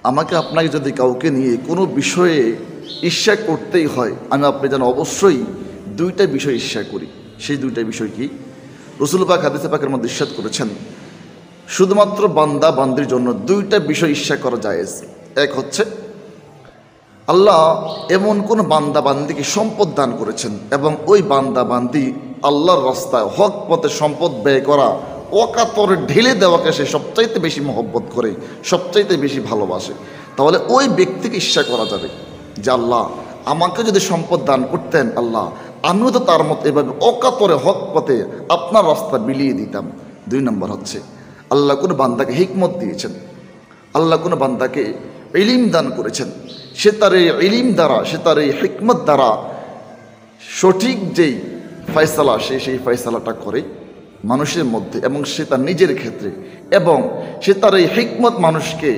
আমাকে আপনাকে যদি কাউকে নিয়ে কোনো বিষয়ে ঈর্ষা করতেই হয়, আমি আপনি যেন অবশ্যই দুইটা বিষয় ঈর্ষা করি। সেই দুইটা বিষয় কি? রাসূল পাক হাদিসে পাকের মধ্যে ইরশাদ করেছেন, শুধুমাত্র বান্দা বান্দির জন্য দুইটা বিষয় ঈর্ষা করা জায়েজ। এক হচ্ছে আল্লাহ এমন কোন বান্দা বান্দিকে সম্পদ দান করেছেন এবং ওই বান্দা বান্দি আল্লাহর রাস্তায় হক পথে সম্পদ ব্যয় করা, অকাতরে ঢেলে দেওয়াকে সে সবচাইতে বেশি মহব্বত করে, সবচাইতে বেশি ভালোবাসে। তাহলে ওই ব্যক্তিকে ঈর্ষা করা যাবে যে আল্লাহ আমাকে যদি সম্পদ দান করতেন, আল্লাহ আমিও তো তার মতো এভাবে অকাতরে হক পথে আপনার রাস্তা বিলিয়ে দিতাম। দুই নম্বর হচ্ছে আল্লাহ কোনো বান্দাকে হিকমত দিয়েছেন, আল্লাহ কোনো বান্দাকে ইলিম দান করেছেন, সে তার এই ইলিম দ্বারা, সে তার এই হিকমত দ্বারা সঠিক যেই ফয়সালা, সেই ফয়সালাটা করে মানুষের মধ্যে এবং সে তার নিজের ক্ষেত্রে, এবং সে তার এই হিকমত মানুষকে